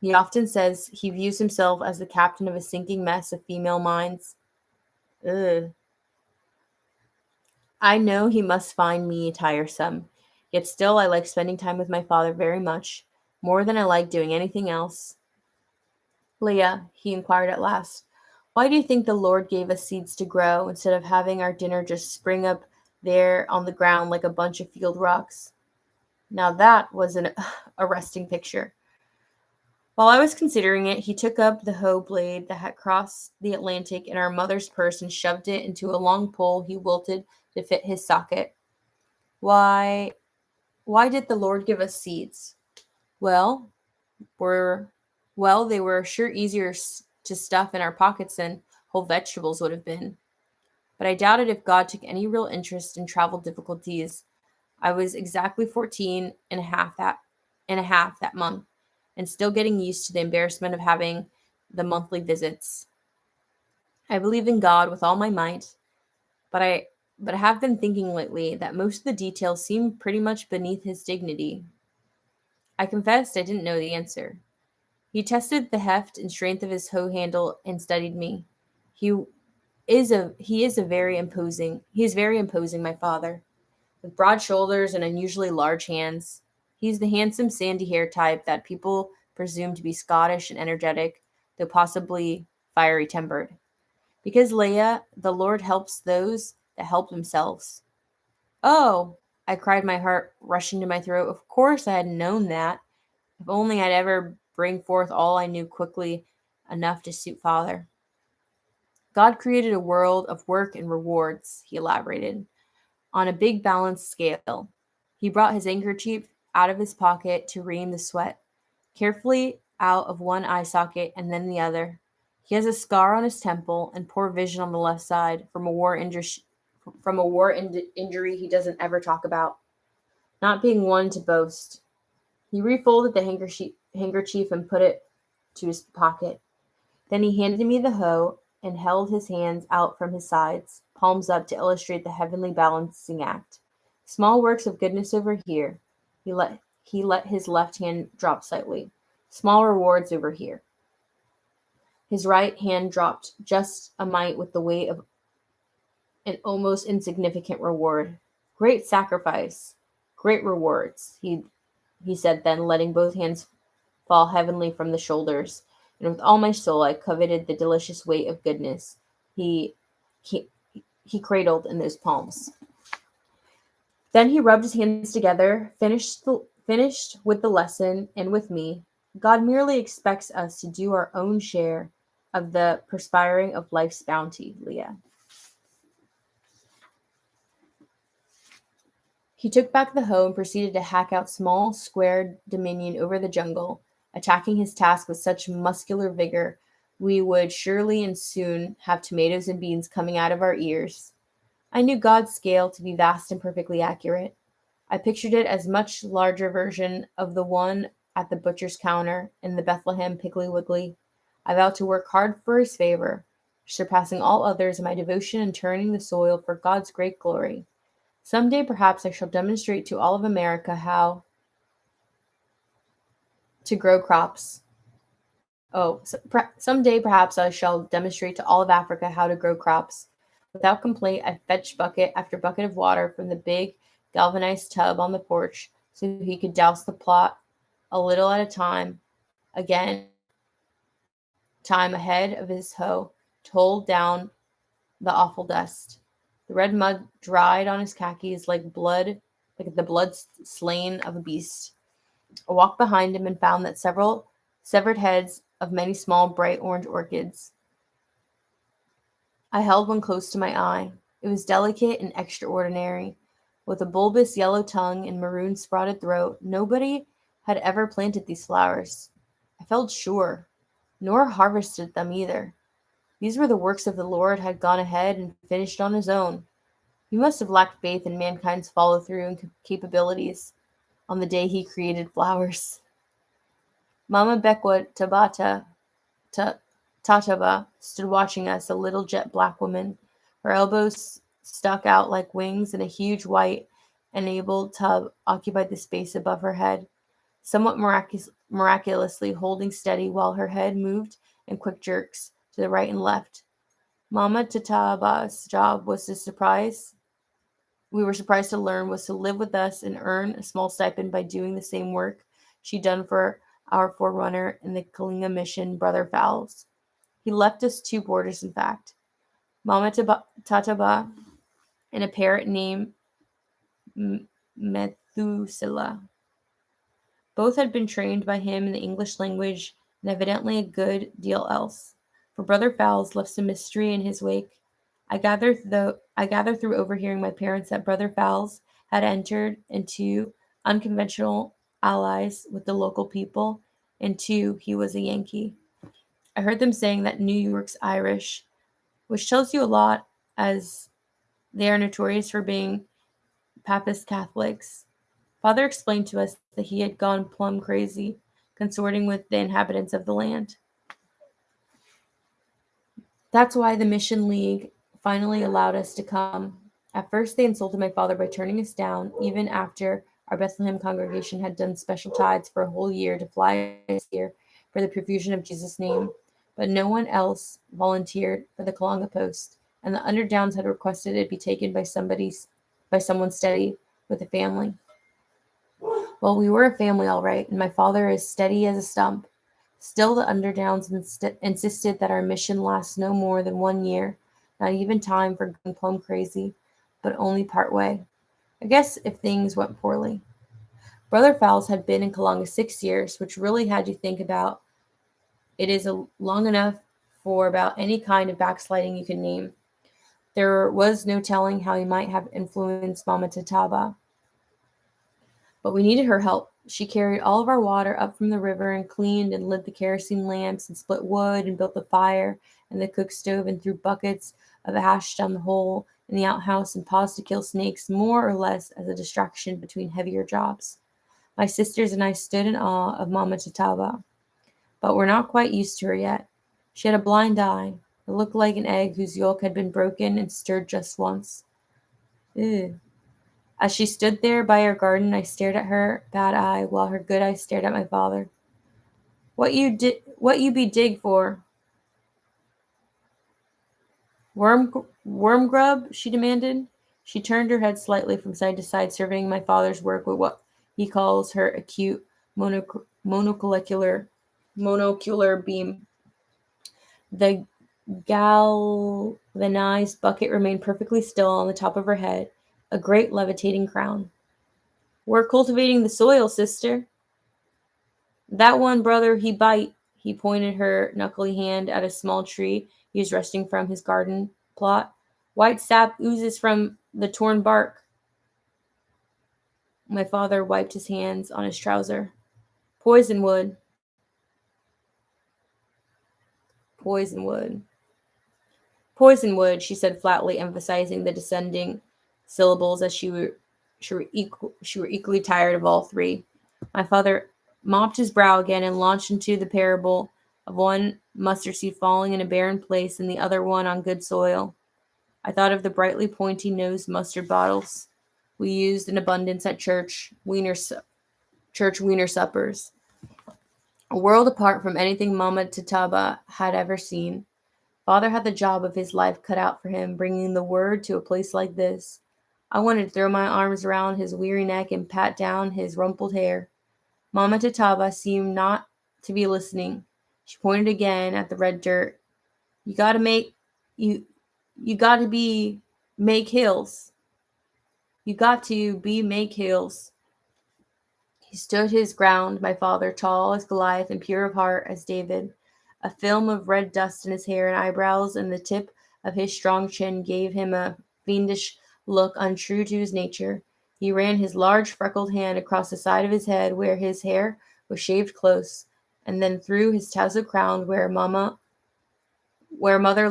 He often says he views himself as the captain of a sinking mess of female minds. Ugh. I know he must find me tiresome, yet still I like spending time with my father very much, more than I like doing anything else. Leah, he inquired at last, why do you think the Lord gave us seeds to grow instead of having our dinner just spring up there on the ground like a bunch of field rocks? Now that was an arresting picture. While I was considering it, he took up the hoe blade that had crossed the Atlantic in our mother's purse and shoved it into a long pole he wilted to fit his socket. Why, why did the Lord give us seeds? Well, were they were sure easier to stuff in our pockets than whole vegetables would have been. But I doubted if God took any real interest in travel difficulties. I was exactly 14 and a half that month, and still getting used to the embarrassment of having the monthly visits. I believe in God with all my might, but I have been thinking lately that most of the details seem pretty much beneath his dignity. I confessed I didn't know the answer. He tested the heft and strength of his hoe handle and studied me. He he is very imposing, my father, with broad shoulders and unusually large hands. He's the handsome sandy hair type that people presume to be Scottish and energetic, though possibly fiery tempered. Because Leah, the Lord helps those that help themselves. Oh, I cried, my heart rushing to my throat. Of course I had known that. If only I'd ever bring forth all I knew quickly enough to suit father. God created a world of work and rewards, he elaborated, on a big balanced scale. He brought his handkerchief out of his pocket to ream the sweat, carefully out of one eye socket and then the other. He has a scar on his temple and poor vision on the left side from a injury he doesn't ever talk about, not being one to boast. He refolded the handkerchief and put it to his pocket. Then he handed me the hoe and held his hands out from his sides, palms up to illustrate the heavenly balancing act. Small works of goodness over here. He let his left hand drop slightly. Small rewards over here. His right hand dropped just a mite with the weight of an almost insignificant reward. Great sacrifice. Great rewards, he said then, letting both hands fall heavenly from the shoulders, and with all my soul I coveted the delicious weight of goodness he he he cradled in those palms. Then he rubbed his hands together, finished with the lesson and with me. God merely expects us to do our own share of the perspiring of life's bounty, Leah. He took back the hoe and proceeded to hack out small, square dominion over the jungle, attacking his task with such muscular vigor we would surely and soon have tomatoes and beans coming out of our ears. I knew God's scale to be vast and perfectly accurate. I pictured it as much larger version of the one at the butcher's counter in the Bethlehem Piggly Wiggly. I vowed to work hard for his favor, surpassing all others in my devotion and turning the soil for God's great glory. Some day perhaps I shall demonstrate to all of America how to grow crops. Someday perhaps I shall demonstrate to all of Africa how to grow crops. Without complaint, I fetched bucket after bucket of water from the big galvanized tub on the porch so he could douse the plot a little at a time, again, time ahead of his hoe, to hold down the awful dust. The red mud dried on his khakis like the blood slain of a beast. I walked behind him and found that several severed heads of many small bright orange orchids. I held one close to my eye. It was delicate and extraordinary, with a bulbous yellow tongue and maroon spotted throat. Nobody had ever planted these flowers, I felt sure, nor harvested them either. These were the works of the Lord had gone ahead and finished on his own. He must have lacked faith in mankind's follow-through and capabilities on the day he created flowers. Mama Bekwa Tataba stood watching us, a little jet-black woman. Her elbows stuck out like wings, and a huge white enameled tub occupied the space above her head, somewhat miraculously holding steady while her head moved in quick jerks to the right and left. Mama Tataba's job was we were surprised to learn, was to live with us and earn a small stipend by doing the same work she'd done for our forerunner in the Kilanga mission, Brother Fowles. He left us two boarders, in fact, Mama Tataba and a parrot named Methuselah. Both had been trained by him in the English language and evidently a good deal else, for Brother Fowles left some mystery in his wake. I gather through overhearing my parents that Brother Fowles had entered into unconventional allies with the local people, and two, he was a Yankee. I heard them saying that New York's Irish, which tells you a lot, as they are notorious for being Papist Catholics. Father explained to us that he had gone plumb crazy, consorting with the inhabitants of the land. That's why the Mission League finally allowed us to come. At first, they insulted my father by turning us down, even after our Bethlehem congregation had done special tithes for a whole year to fly us here for the profusion of Jesus' name. But no one else volunteered for the Kilanga post, and the Underdowns had requested it be taken by someone steady with a family. Well, we were a family, all right, and my father is steady as a stump. Still, the Underdowns insisted that our mission lasts no more than 1 year, not even time for going plumb crazy, but only part way. I guess if things went poorly. Brother Fowles had been in Kilanga 6 years, which really had you think about. It is long enough for about any kind of backsliding you can name. There was no telling how he might have influenced Mama Tataba. But we needed her help. She carried all of our water up from the river and cleaned and lit the kerosene lamps and split wood and built the fire and the cook stove and threw buckets of ash down the hole in the outhouse and paused to kill snakes more or less as a distraction between heavier jobs. My sisters and I stood in awe of Mama Tataba, but we're not quite used to her yet. She had a blind eye. It looked like an egg whose yolk had been broken and stirred just once. Ew. As she stood there by our garden, I stared at her bad eye while her good eye stared at my father. What you be dig for? Worm grub? She demanded. She turned her head slightly from side to side, surveying my father's work with what he calls her acute monocular beam. The galvanized bucket remained perfectly still on the top of her head, a great levitating crown. We're cultivating the soil, sister. That one brother he bite. He pointed her knuckly hand at a small tree he was resting from his garden plot. White sap oozes from the torn bark. My father wiped his hands on his trouser. Poisonwood. Poisonwood. Poisonwood, she said flatly, emphasizing the descending syllables as she were equally tired of all three. My father mopped his brow again and launched into the parable of one mustard seed falling in a barren place and the other one on good soil. I thought of the brightly pointy-nosed mustard bottles we used in abundance at church wiener suppers, a world apart from anything Mama Tataba had ever seen. Father had the job of his life cut out for him, bringing the word to a place like this. I wanted to throw my arms around his weary neck and pat down his rumpled hair. Mama Tataba seemed not to be listening. She pointed again at the red dirt. You gotta make you you gotta be make hills. You got to be make hills. He stood his ground, my father, tall as Goliath and pure of heart as David. A film of red dust in his hair and eyebrows, and the tip of his strong chin gave him a fiendish look untrue to his nature. He ran his large freckled hand across the side of his head where his hair was shaved close, and then through his tousled crown where mother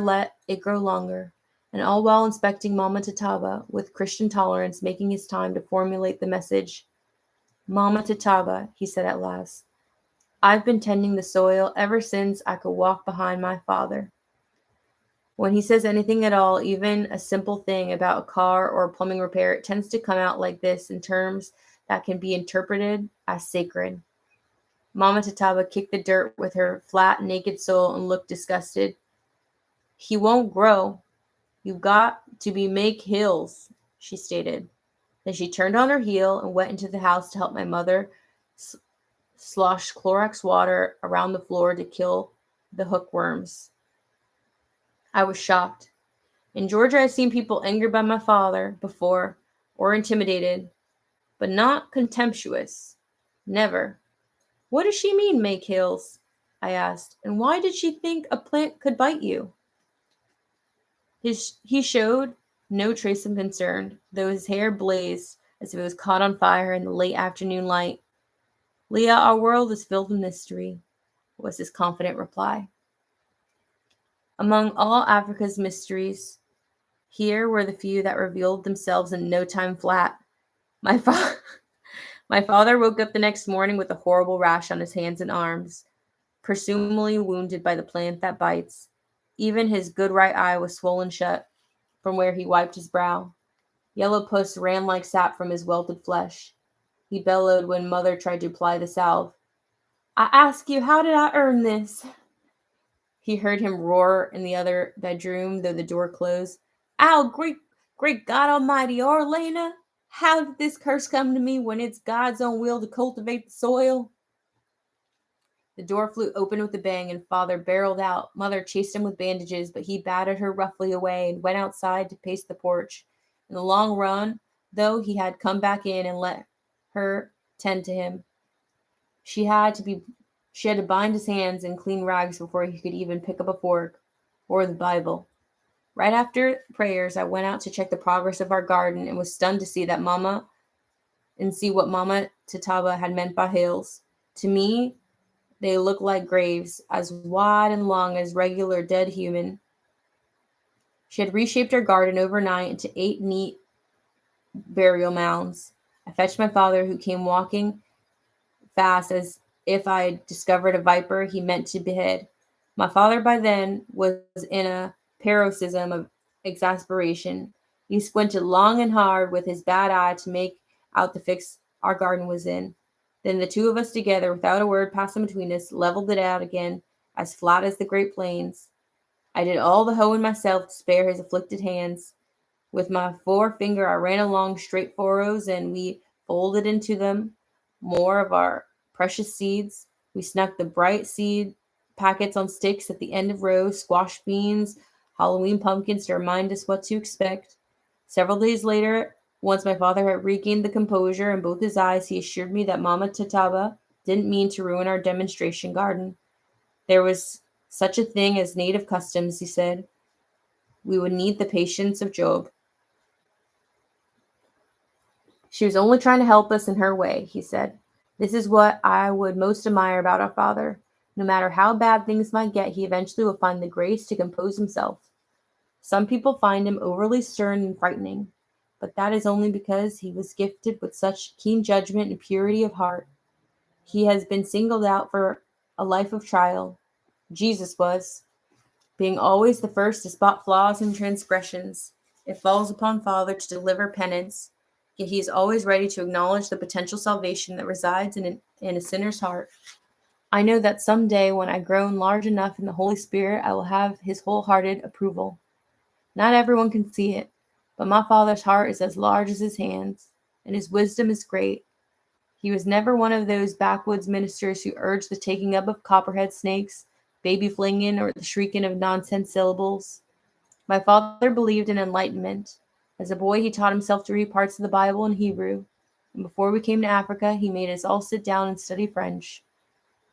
let it grow longer, and all while inspecting Mama Tataba with Christian tolerance, making his time to formulate the message. Mama Tataba, he said at last, I've been tending the soil ever since I could walk behind my father. When he says anything at all, even a simple thing about a car or a plumbing repair, it tends to come out like this in terms that can be interpreted as sacred. Mama Tataba kicked the dirt with her flat, naked soul and looked disgusted. He won't grow. You've got to be make hills, she stated. Then she turned on her heel and went into the house to help my mother slosh Clorox water around the floor to kill the hookworms. I was shocked. In Georgia, I'd seen people angered by my father before or intimidated, but not contemptuous. Never. What does she mean, make hills? I asked. And why did she think a plant could bite you? He showed no trace of concern, though his hair blazed as if it was caught on fire in the late afternoon light. Leah, our world is filled with mystery, was his confident reply. Among all Africa's mysteries, here were the few that revealed themselves in no time flat. My father woke up the next morning with a horrible rash on his hands and arms, presumably wounded by the plant that bites. Even his good right eye was swollen shut from where he wiped his brow. Yellow pus ran like sap from his welted flesh. He bellowed when mother tried to apply the salve. I ask you, how did I earn this? He heard him roar in the other bedroom, though the door closed. Ow, great God Almighty, Orlena! How did this curse come to me when it's God's own will to cultivate the soil? The door flew open with a bang, and father barreled out. Mother chased him with bandages, but he batted her roughly away and went outside to pace the porch. In the long run, though, he had come back in and let her tend to him. She had to bind his hands in clean rags before he could even pick up a fork or the Bible. Right after prayers, I went out to check the progress of our garden and was stunned to see what Mama Tataba had meant by hills. To me, they looked like graves, as wide and long as regular dead human. She had reshaped our garden overnight into 8 neat burial mounds. I fetched my father, who came walking fast as if I discovered a viper he meant to behead. My father by then was in a paroxysm of exasperation. He squinted long and hard with his bad eye to make out the fix our garden was in. Then the two of us together, without a word passing between us, leveled it out again, as flat as the Great Plains. I did all the hoeing myself to spare his afflicted hands. With my forefinger I ran along straight furrows, and we folded into them more of our precious seeds. We snuck the bright seed packets on sticks at the end of rows, squash beans, Halloween pumpkins to remind us what to expect. Several days later, once my father had regained the composure in both his eyes, he assured me that Mama Tataba didn't mean to ruin our demonstration garden. There was such a thing as native customs, he said. We would need the patience of Job. She was only trying to help us in her way, he said. This is what I would most admire about our father. No matter how bad things might get, he eventually will find the grace to compose himself. Some people find him overly stern and frightening, but that is only because he was gifted with such keen judgment and purity of heart. He has been singled out for a life of trial. Jesus was, being always the first to spot flaws and transgressions. It falls upon Father to deliver penance, yet he is always ready to acknowledge the potential salvation that resides in a sinner's heart. I know that some day when I grow large enough in the Holy Spirit, I will have his wholehearted approval. Not everyone can see it, but my Father's heart is as large as his hands, and his wisdom is great. He was never one of those backwoods ministers who urged the taking up of copperhead snakes, baby flinging, or the shrieking of nonsense syllables. My father believed in enlightenment. As a boy, he taught himself to read parts of the Bible in Hebrew, and before we came to Africa, he made us all sit down and study French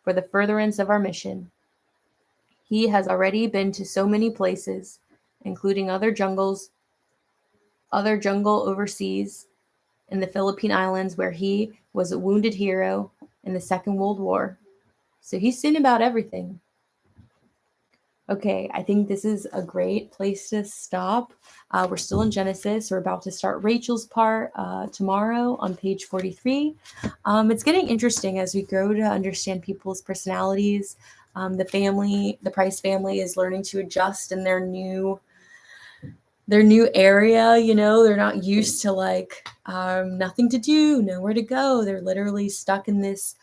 for the furtherance of our mission. He has already been to so many places, including other jungle overseas in the Philippine Islands, where he was a wounded hero in the Second World War. So he's seen about everything. Okay, I think this is a great place to stop. We're still in Genesis. We're about to start Rachel's part tomorrow on page 43. It's getting interesting as we grow to understand people's personalities. The Price family is learning to adjust in their new area. They're not used to nothing to do, nowhere to go. They're literally stuck in this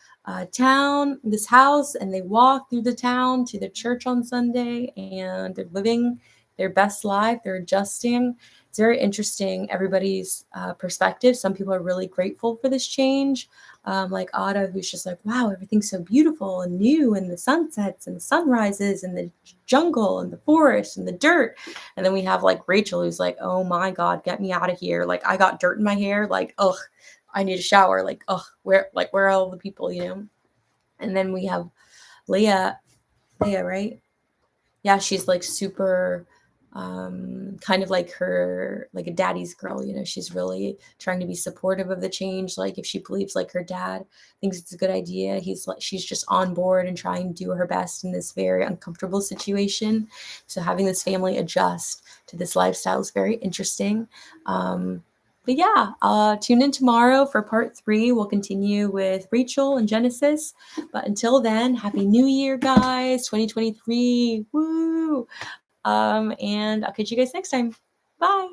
town, this house, and they walk through the town to the church on Sunday, and they're living their best life. They're adjusting. It's very interesting, everybody's perspective. Some people are really grateful for this change, like Adah, who's just like, wow, everything's so beautiful and new, and the sunsets and the sunrises and the jungle and the forest and the dirt. And then we have Rachel, who's like, oh my God, get me out of here. I got dirt in my hair. Ugh, I need a shower. Ugh, where are all the people, And then we have Leah, right? Yeah, she's super kind of like a daddy's girl. She's really trying to be supportive of the change. If she believes her dad thinks it's a good idea, she's just on board and trying to do her best in this very uncomfortable situation. So having this family adjust to this lifestyle is very interesting. But yeah, tune in tomorrow for part 3. We'll continue with Rachel and Genesis. But until then, Happy New Year, guys. 2023. Woo! And I'll catch you guys next time. Bye.